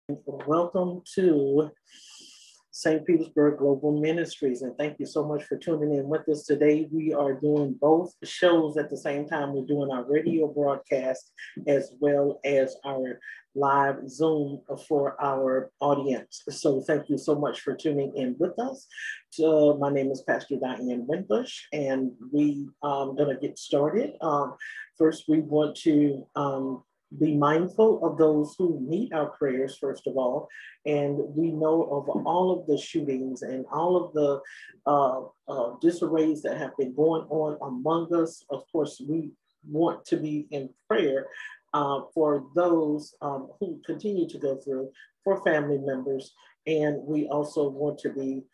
Welcome to St. Petersburg Global Ministries, and thank you so much for tuning in with us today. We are doing both shows at the same time. We're doing our radio broadcast as well as our live Zoom for our audience. So thank you so much for tuning in with us. My name is Pastor Diane Wimbush, and we going to get started. First, we want to be mindful of those who need our prayers, first of all. And we know of all of the shootings and all of the disarrays that have been going on among us. Of course, we want to be in prayer for those who continue to go through, for family members. And we also want to be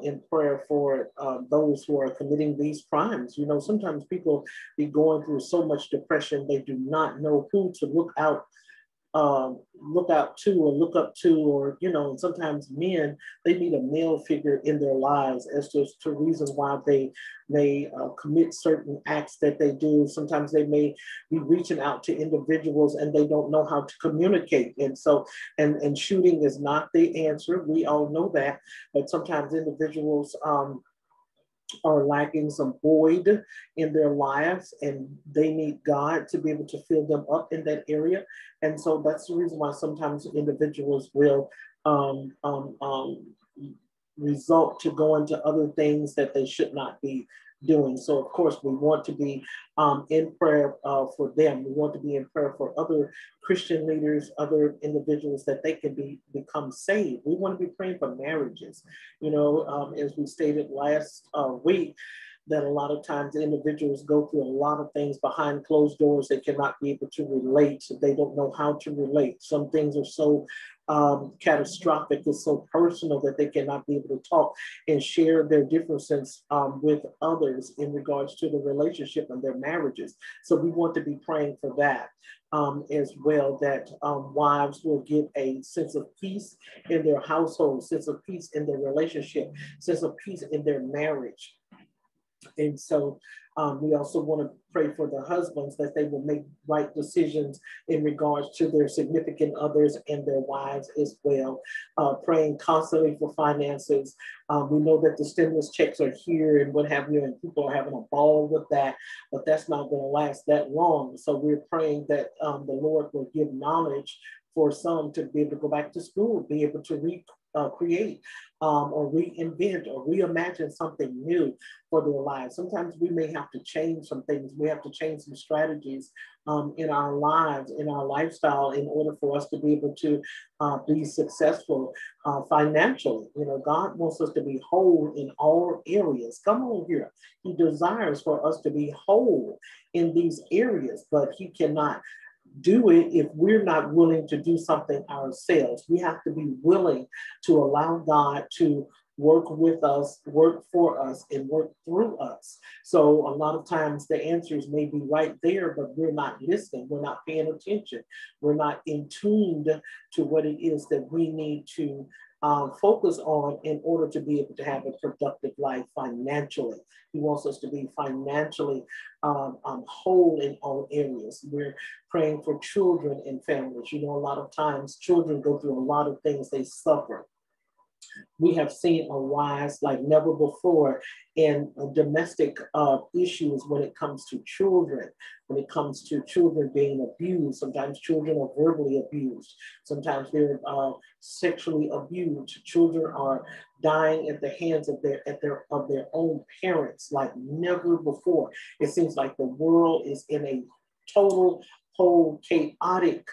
in prayer for those who are committing these crimes. You know, sometimes people be going through so much depression, they do not know who to look out to or look up to, or, you know, and sometimes men, they need a male figure in their lives as to reasons why they may commit certain acts that they do. Sometimes they may be reaching out to individuals and they don't know how to communicate. And so, and shooting is not the answer. We all know that, but sometimes individuals are lacking some void in their lives, and they need God to be able to fill them up in that area. And so that's the reason why sometimes individuals will result to go into other things that they should not be doing. So of course we want to be in prayer for them. We want to be in prayer for other Christian leaders, other individuals, that they can become saved. We want to be praying for marriages. You know, as we stated last week, that a lot of times individuals go through a lot of things behind closed doors. They cannot be able to relate. They don't know how to relate. Some things are so catastrophic, it's so personal that they cannot be able to talk and share their differences with others in regards to the relationship and their marriages. So we want to be praying for that as well, that wives will get a sense of peace in their household, sense of peace in their relationship, sense of peace in their marriage. And so we also want to pray for the husbands, that they will make right decisions in regards to their significant others and their wives as well. Praying constantly for finances. We know that the stimulus checks are here and what have you, and people are having a ball with that, but that's not going to last that long. So we're praying that the Lord will give knowledge for some to be able to go back to school, be able to create or reinvent or reimagine something new for their lives. Sometimes we may have to change some things. We have to change some strategies in our lives, in our lifestyle, in order for us to be able to be successful financially. You know, God wants us to be whole in all areas. Come on here. He desires for us to be whole in these areas, but he cannot do it if we're not willing to do something ourselves. We have to be willing to allow God to work with us, work for us, and work through us. So a lot of times the answers may be right there, but we're not listening. We're not paying attention. We're not in tune to what it is that we need to focus on in order to be able to have a productive life financially. He wants us to be financially whole in all areas. We're praying for children and families. You know, a lot of times children go through a lot of things, they suffer. We have seen a rise like never before in domestic issues when it comes to children, when it comes to children being abused. Sometimes children are verbally abused. Sometimes they're sexually abused. Children are dying at the hands of their own parents like never before. It seems like the world is in a total, whole chaotic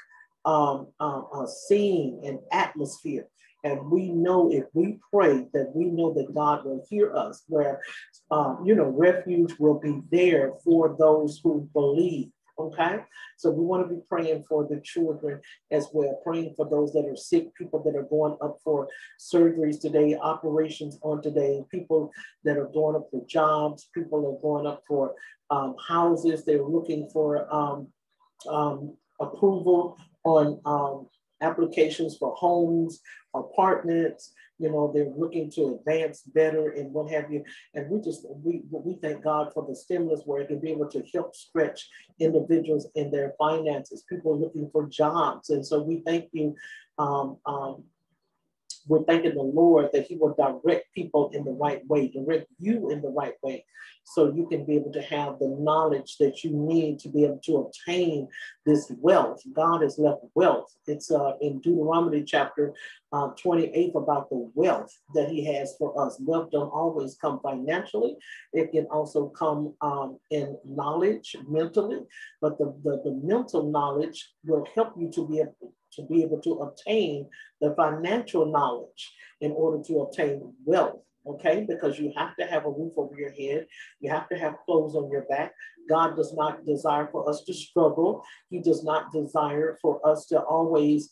scene and atmosphere. And we know if we pray that we know that God will hear us, where, refuge will be there for those who believe. Okay. So we want to be praying for the children as well, praying for those that are sick, people that are going up for surgeries today, operations on today, people that are going up for jobs, people are going up for houses. They're looking for approval on applications for homes, apartments. You know, they're looking to advance better and what have you. And we thank God for the stimulus where it can be able to help stretch individuals in their finances, people looking for jobs. And so we thank you we're thanking the Lord that he will direct people in the right way, direct you in the right way, so you can be able to have the knowledge that you need to be able to obtain this wealth. God has left wealth. It's in Deuteronomy chapter 28 about the wealth that he has for us. Wealth don't always come financially. It can also come in knowledge, mentally, but the mental knowledge will help you to be able to obtain the financial knowledge in order to obtain wealth. Okay, because you have to have a roof over your head. You have to have clothes on your back. God does not desire for us to struggle. He does not desire for us to always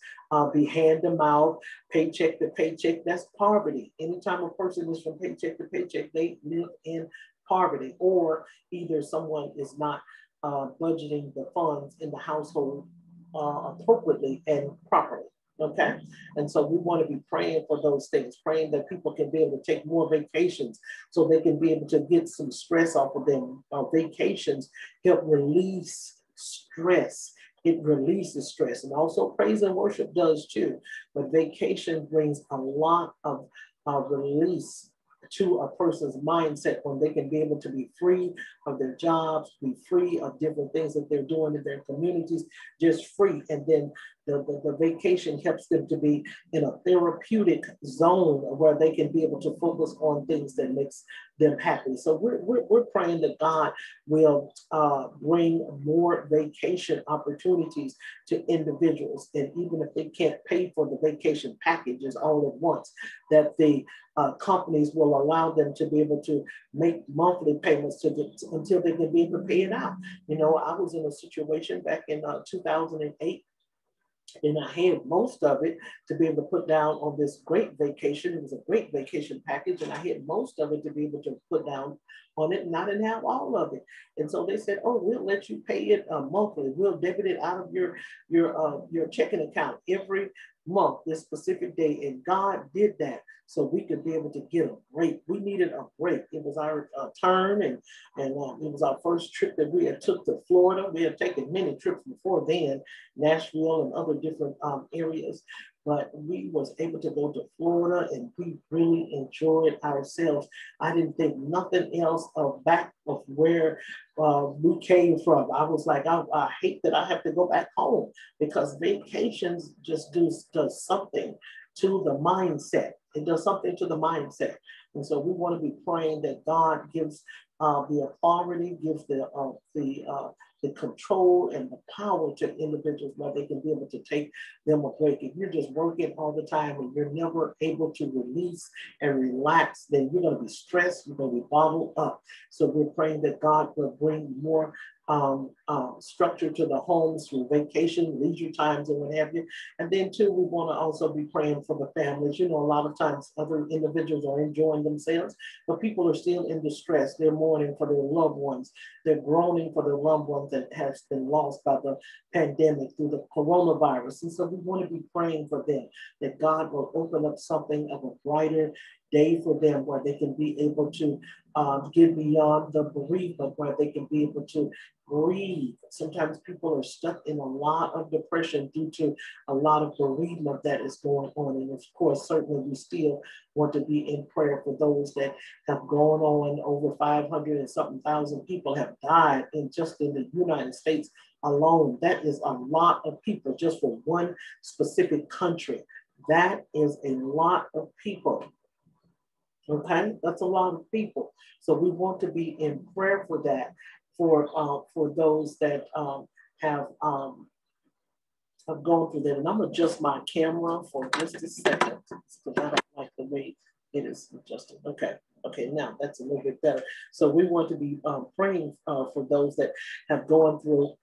be hand to mouth, paycheck to paycheck. That's poverty. Anytime a person is from paycheck to paycheck, they live in poverty, or either someone is not budgeting the funds in the household appropriately and properly. Okay, and so we want to be praying for those things, praying that people can be able to take more vacations so they can be able to get some stress off of them. Vacations help release stress. It releases stress, and also praise and worship does too. But vacation brings a lot of release to a person's mindset when they can be able to be free of their jobs, be free of different things that they're doing in their communities, just free. And then the vacation helps them to be in a therapeutic zone where they can be able to focus on things that makes them happy. So we're praying that God will bring more vacation opportunities to individuals. And even if they can't pay for the vacation packages all at once, that the companies will allow them to be able to make monthly payments until they can be able to pay it out. You know, I was in a situation back in 2008, and I had most of it to be able to put down on this great vacation. It was a great vacation package, and I had most of it to be able to put down on it, and I didn't have all of it. And so they said, "Oh, we'll let you pay it monthly. We'll debit it out of your checking account every month, this specific day." And God did that so we could be able to get a break. We needed a break. It was our turn, and it was our first trip that we had took to Florida. We had taken many trips before then, Nashville and other different areas, but we was able to go to Florida, and we really enjoyed ourselves. I didn't think nothing else of back of where we came from. I was like, I hate that I have to go back home, because vacations just does something to the mindset. It does something to the mindset. And so we want to be praying that God gives the authority, gives the control and the power to individuals where they can be able to take them a break. If you're just working all the time and you're never able to release and relax, then you're going to be stressed, you're going to be bottled up. So we're praying that God will bring more structure to the homes through vacation, leisure times, and what have you. And then too, we want to also be praying for the families. You know, a lot of times other individuals are enjoying themselves, but people are still in distress. They're mourning for their loved ones. They're groaning for their loved ones that has been lost by the pandemic through the coronavirus. And so we want to be praying for them, that God will open up something of a brighter day for them, where they can be able to get beyond the bereavement, where they can be able to breathe. Sometimes people are stuck in a lot of depression due to a lot of bereavement that is going on. And of course, certainly we still want to be in prayer for those that have gone on. Over 500 and something thousand people have died just in the United States alone. That is a lot of people just for one specific country. That is a lot of people. Okay, that's a lot of people. So we want to be in prayer for that, for those that have gone through that. And I'm gonna adjust my camera for just a second, because I don't like the way it is adjusted. Okay, now that's a little bit better. So we want to be praying for those that have gone through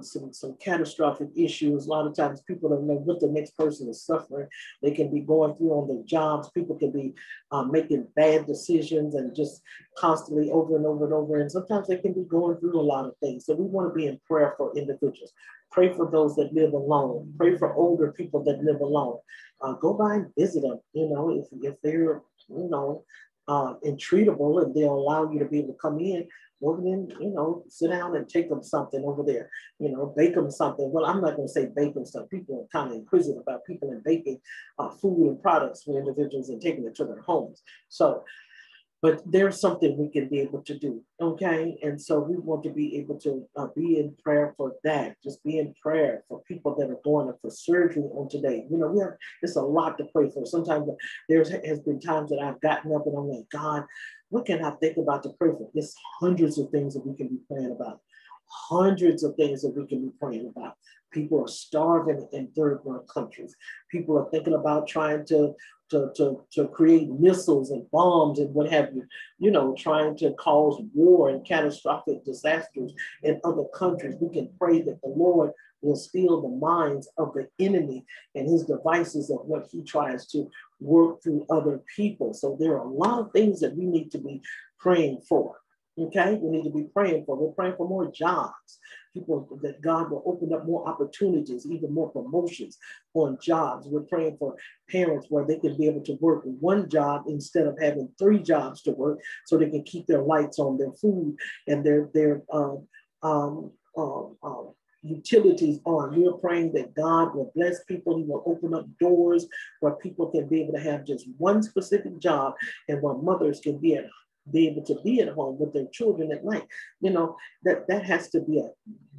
some catastrophic issues. A lot of times people don't know what the next person is suffering. They can be going through on their jobs. People can be making bad decisions and just constantly over and over and over. And sometimes they can be going through a lot of things. So we want to be in prayer for individuals. Pray for those that live alone. Pray for older people that live alone. Go by and visit them. You know, if they're, you know, entreatable and they'll allow you to be able to come in, Well, then, sit down and take them something over there, bake them something. Well, I'm not going to say baking stuff. People are kind of inquisitive about people and baking food and products for individuals and taking it to their homes. So, but there's something we can be able to do, okay? And so we want to be able to be in prayer for that. Just be in prayer for people that are going up for surgery on today. It's a lot to pray for. Sometimes there has been times that I've gotten up and I'm like, God, what can I think about to pray for? There's hundreds of things that we can be praying about. Hundreds of things that we can be praying about. People are starving in third world countries. People are thinking about trying to create missiles and bombs and what have you, trying to cause war and catastrophic disasters in other countries. We can pray that the Lord will steal the minds of the enemy and his devices of what he tries to work through other people. So there are a lot of things that we need to be praying for. Okay, we need to be praying for. We're praying for more jobs. People, that God will open up more opportunities, even more promotions on jobs. We're praying for parents where they can be able to work one job instead of having 3 jobs to work, so they can keep their lights on, their food, and their utilities on. We're praying that God will bless people. He will open up doors where people can be able to have just one specific job, and where mothers can be able to be at home with their children at night. That has to be a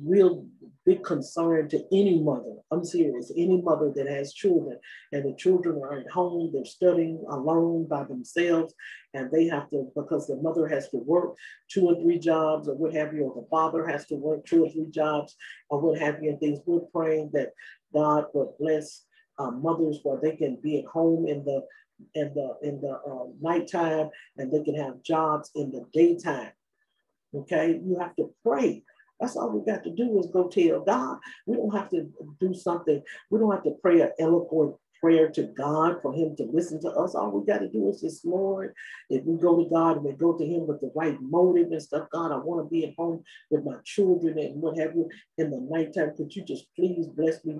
real big concern to any mother. I'm serious. Any mother that has children and the children are at home, they're studying alone by themselves, and they have to, because the mother has to work 2 or 3 jobs or what have you, or the father has to work 2 or 3 jobs or what have you, and things. We're praying that God will bless mothers where they can be at home in the nighttime, and they can have jobs in the daytime. Okay, you have to pray. That's all we got to do is go tell God. We don't have to do something. We don't have to pray an eloquent prayer to God for him to listen to us. All we got to do is just, Lord, if we go to God and we go to him with the right motive and stuff, God, I want to be at home with my children and what have you in the nighttime. Could you just please bless me?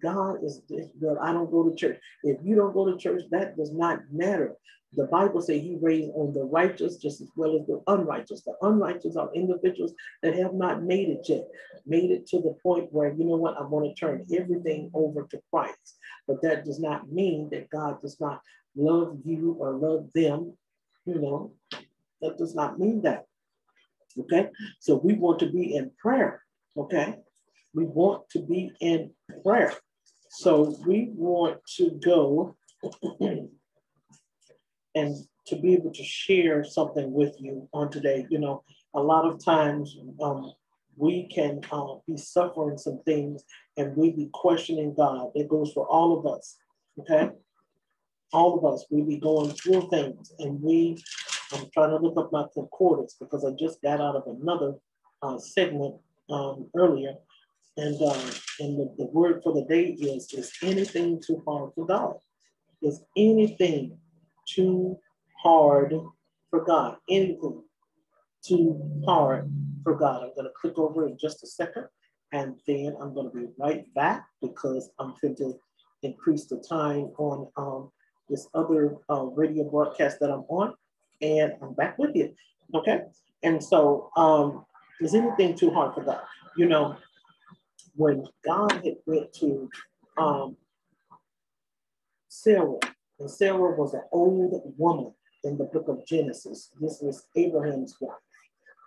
God is good. I don't go to church. If you don't go to church, that does not matter. The Bible says he raised on the righteous just as well as the unrighteous. The unrighteous are individuals that have not made it yet, made it to the point where, you know what, I want to turn everything over to Christ. But that does not mean that God does not love you or love them. That does not mean that. Okay, so we want to be in prayer. Okay, we want to be in prayer. So we want to go and to be able to share something with you on today. A lot of times we can be suffering some things and we be questioning God. It goes for all of us, okay? All of us, we be going through things, and I'm trying to look up my concordance because I just got out of another segment earlier. And the word for the day is anything too hard for God? Is anything too hard for God? Anything too hard for God? I'm going to click over in just a second, and then I'm going to be right back because I'm going to increase the time on this other radio broadcast that I'm on, and I'm back with you. Okay? And so, is anything too hard for God? When God had went to Sarah, and Sarah was an old woman in the book of Genesis. This was Abraham's wife.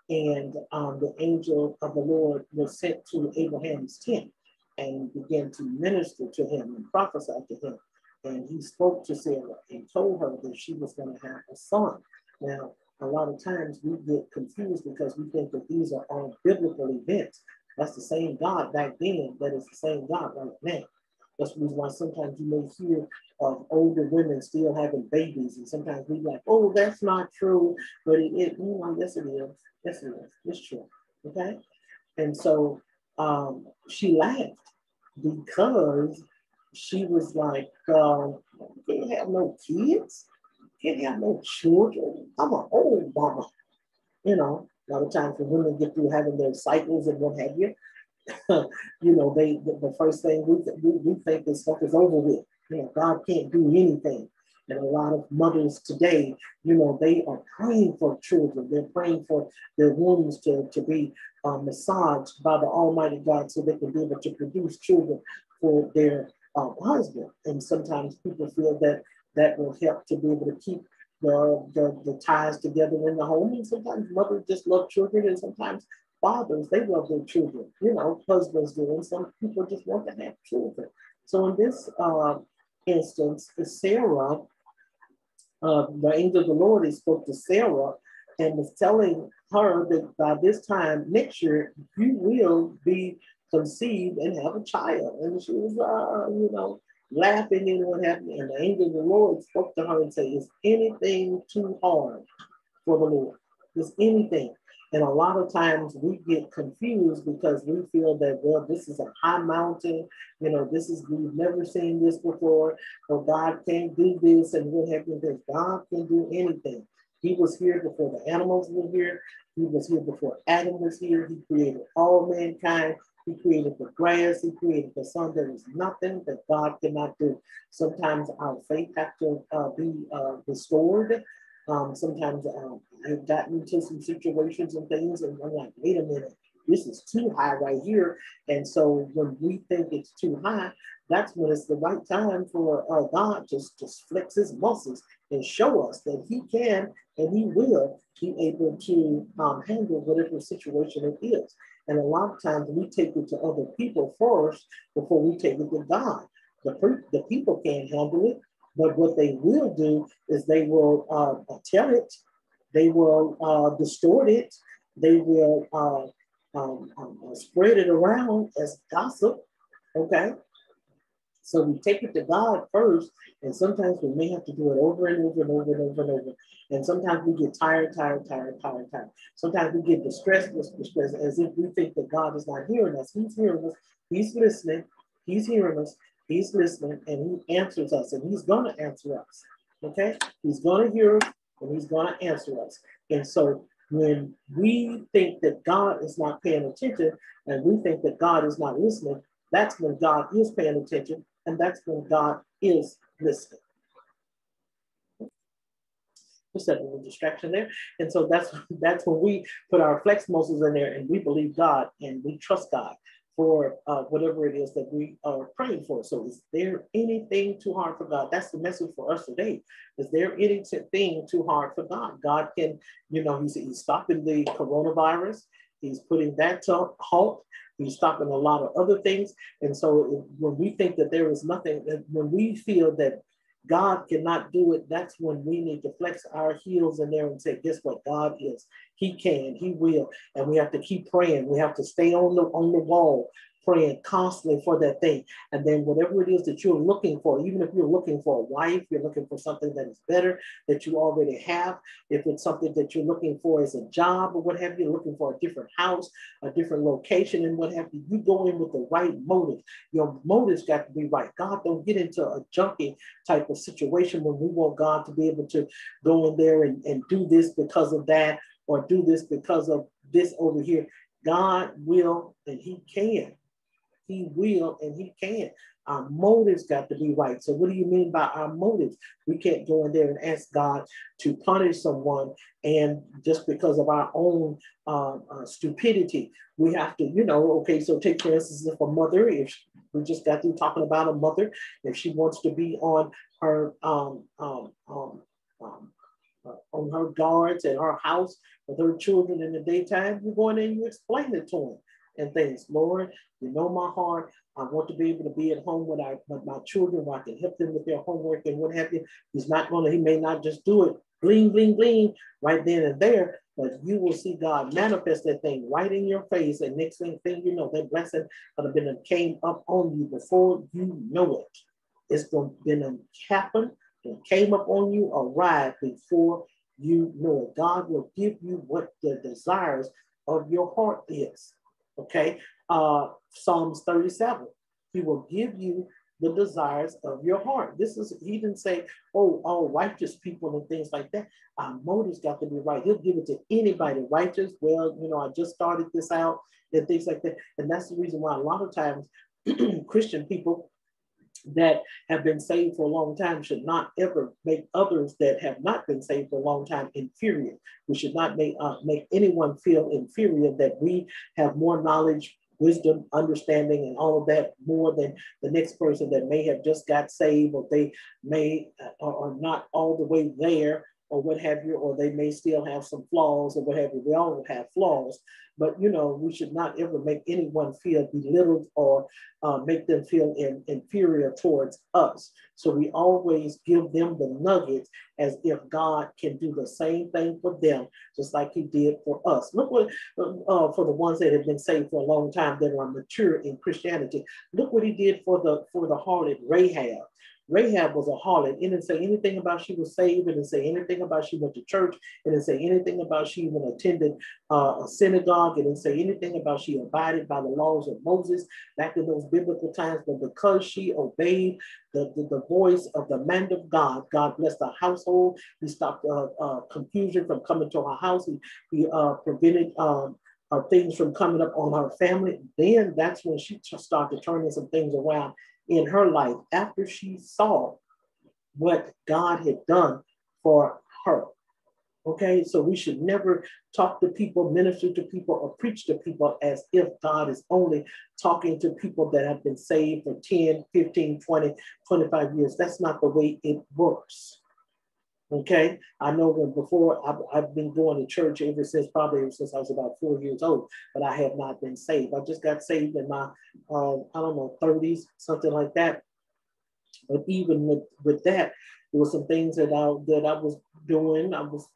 And the angel of the Lord was sent to Abraham's tent and began to minister to him and prophesy to him. And he spoke to Sarah and told her that she was going to have a son. Now, a lot of times we get confused because we think that these are all biblical events. That's the same God back then that is the same God right now. That's the reason why sometimes you may hear of older women still having babies, and sometimes we like, oh, that's not true, but yes, it is. Yes, it is. It's true. Okay, and so she laughed because she was like, can't have no kids, can't have no children. I'm an old mama. A lot of times when women get through having their cycles and what have you, the first thing we think this stuff is over with. God can't do anything. And a lot of mothers today, they are praying for children. They're praying for their wombs to be massaged by the Almighty God so they can be able to produce children for their husband. And sometimes people feel that that will help to be able to keep the ties together in the home. And sometimes mothers just love children, and sometimes fathers, they love their children. Husbands do, and some people just want to have children. So in this instance, Sarah, the angel of the Lord, he spoke to Sarah and was telling her that by this time next year, you will be conceived and have a child. And she was, laughing and what happened. And the angel of the Lord spoke to her and said, is anything too hard for the Lord? Is anything? And a lot of times we get confused because we feel that, well, this is a high mountain. We've never seen this before, or God can't do this, and what happens is God can do anything. He was here before the animals were here. He was here before Adam was here. He created all mankind. He created the grass. He created the sun. There is nothing that God cannot do. Sometimes our faith has to be restored. Sometimes I've gotten into some situations and things, and I'm like, wait a minute, this is too high right here. And so when we think it's too high, that's when it's the right time for God to just flex his muscles and show us that he can and he will be able to handle whatever situation it is. And a lot of times we take it to other people first before we take it to God. The people can't handle it, but what they will do is they will tell it, they will distort it, they will spread it around as gossip, okay? So we take it to God first, and sometimes we may have to do it over and over and over and over and over. And sometimes we get tired. Sometimes we get distressed, as if we think that God is not hearing us. He's hearing us. He's listening. He's hearing us. He's listening, and he answers us, and he's going to answer us, okay? He's going to hear us, and he's going to answer us. And so when we think that God is not paying attention, and we think that God is not listening, that's when God is paying attention, and that's when God is listening. Just a little distraction there. And so that's when we put our flex muscles in there, and we believe God, and we trust God for whatever it is that we are praying for. So is there anything too hard for God? That's the message for us today. Is there anything too hard for God? God can, he's stopping the coronavirus. He's putting that to halt. He's stopping a lot of other things. And so when we think that there is nothing, when we feel that God cannot do it, that's when we need to flex our heels in there and say, guess what? God is. He can, he will. And we have to keep praying. We have to stay on the wall, praying constantly for that thing. And then whatever it is that you're looking for, even if you're looking for a wife, you're looking for something that is better that you already have. If it's something that you're looking for as a job or what have you, looking for a different house, a different location and what have you, you go in with the right motive. Your motives got to be right. God don't get into a junkie type of situation when we want God to be able to go in there and do this because of that, or do this because of this over here. God will and he can. He will and he can. Our motives got to be right. So what do you mean by our motives? We can't go in there and ask God to punish someone, and just because of our own stupidity, we have to, okay, so take for instance, if a mother, if we just got through talking about a mother, if she wants to be on her guards at her house with her children in the daytime, you go in there and you explain it to them and things. Lord, you know my heart. I want to be able to be at home with my children, where I can help them with their homework and what have you. He may not just do it, gleam, gleam, gleam, right then and there, but you will see God manifest that thing right in your face. And next thing you know, that blessing came up on you before you know it. It's been happened. It came up on you, arrived before you know it. God will give you what the desires of your heart is. Okay, Psalms 37. He will give you the desires of your heart. He didn't say, all righteous people and things like that. Our motives got to be right. He'll give it to anybody righteous. Well, I just started this out and things like that. And that's the reason why a lot of times Christian people, that have been saved for a long time should not ever make others that have not been saved for a long time inferior. We should not make anyone feel inferior, that we have more knowledge, wisdom, understanding, and all of that more than the next person that may have just got saved, or they may are not all the way there, or what have you, or they may still have some flaws or what have you. We all have flaws, but we should not ever make anyone feel belittled or make them feel inferior towards us. So we always give them the nuggets as if God can do the same thing for them, just like he did for us. Look what, for the ones that have been saved for a long time, that are mature in Christianity, look what he did for the harlot Rahab. Rahab was a harlot. It didn't say anything about she was saved. It didn't say anything about she went to church. It didn't say anything about she even attended a synagogue. It didn't say anything about she abided by the laws of Moses back in those biblical times. But because she obeyed the voice of the man of God, God blessed her household. He stopped confusion from coming to her house. He prevented things from coming up on her family. Then that's when she started turning some things around in her life, after she saw what God had done for her. Okay, so we should never talk to people, minister to people, or preach to people as if God is only talking to people that have been saved for 10, 15, 20, 25 years. That's not the way it works. Okay, I know when before I've been going to church ever since I was about 4 years old, but I have not been saved. I just got saved in my, I don't know, 30s, something like that. But even with that, there were some things that I was doing. I was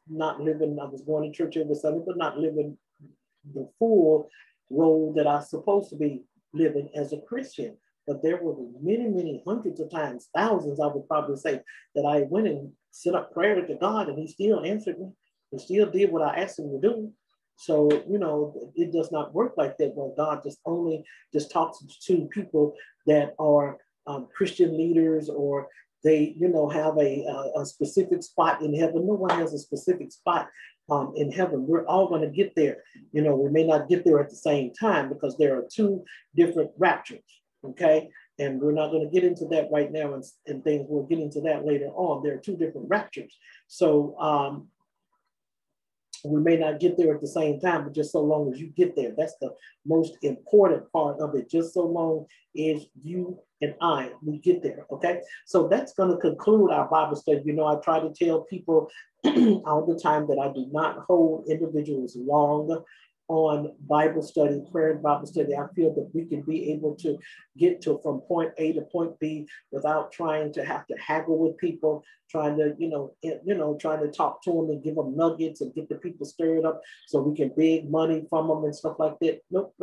going to church every Sunday, but not living the full role that I was supposed to be living as a Christian. But there were many, many hundreds of times, thousands, I would probably say, that I went and set up prayer to God, and he still answered me. He still did what I asked him to do. So, it does not work like that, where God just talks to people that are Christian leaders, or they, have a specific spot in heaven. No one has a specific spot in heaven. We're all going to get there. We may not get there at the same time, because there are two different raptures. Okay, and we're not going to get into that right now, and things we'll get into that later on. There are two different raptures, so we may not get there at the same time, but just so long as you get there, that's the most important part of it. Just so long as you and we get there. Okay, so that's going to conclude our Bible study. I try to tell people all the time that I do not hold individuals long on Bible study, prayer and Bible study. I feel that we can be able to get from point A to point B without trying to have to haggle with people, trying to, trying to talk to them and give them nuggets and get the people stirred up so we can beg money from them and stuff like that. Nope.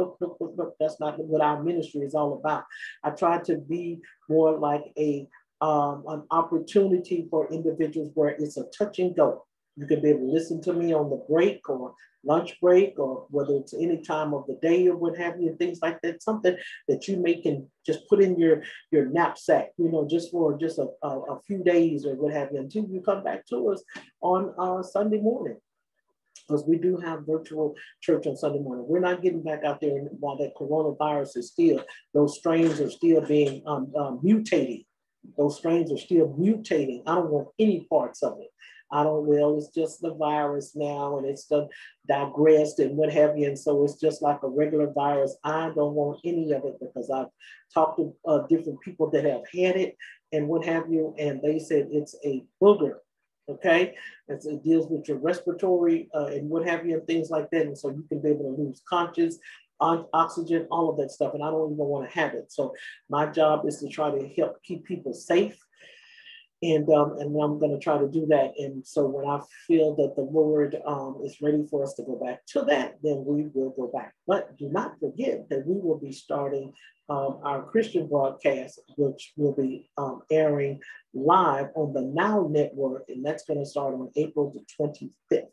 That's not what our ministry is all about. I try to be more like an opportunity for individuals where it's a touch and go. You can be able to listen to me on the break or lunch break, or whether it's any time of the day or what have you, and things like that. Something that you can just put in your knapsack, just for a few days or what have you, until you come back to us on Sunday morning. Because we do have virtual church on Sunday morning. We're not getting back out there while that coronavirus is still, those strains are still being mutating. Those strains are still mutating. I don't want any parts of it. It's just the virus now, and it's digressed and what have you. And so it's just like a regular virus. I don't want any of it, because I've talked to different people that have had it and what have you, and they said it's a booger. Okay, it deals with your respiratory and what have you, and things like that. And so you can be able to lose conscious, oxygen, all of that stuff. And I don't even want to have it. So my job is to try to help keep people safe. And I'm going to try to do that. And so when I feel that the Lord is ready for us to go back to that, then we will go back. But do not forget that we will be starting our Christian broadcast, which will be airing live on the Now Network. And that's going to start on April the 25th.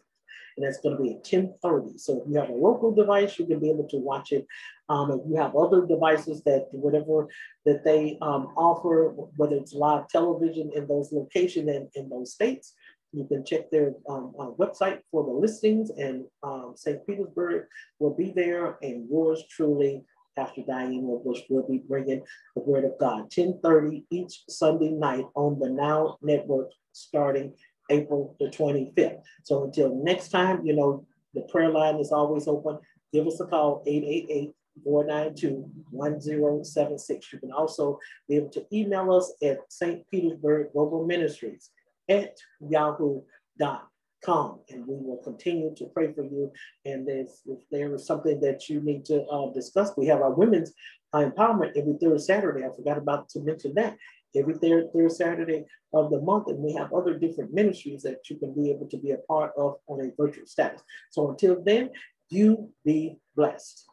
And that's going to be at 10:30. So if you have a local device, you can be able to watch it. If you have other devices that whatever that they offer, whether it's live television in those locations and in those states, you can check their website for the listings, and St. Petersburg will be there, and yours truly Pastor Diane Bush will be bringing the word of God, 10:30 each Sunday night on the Now Network, starting April the 25th. So until next time, you know, the prayer line is always open. Give us a call, 888-492-1076. You can also be able to email us at St. Petersburg Global Ministries at yahoo.com, and we will continue to pray for you. And if there is something that you need to discuss, we have our women's empowerment every third Saturday. I forgot about to mention that. Every third Saturday of the month, and we have other different ministries that you can be able to be a part of on a virtual status. So until then, you be blessed.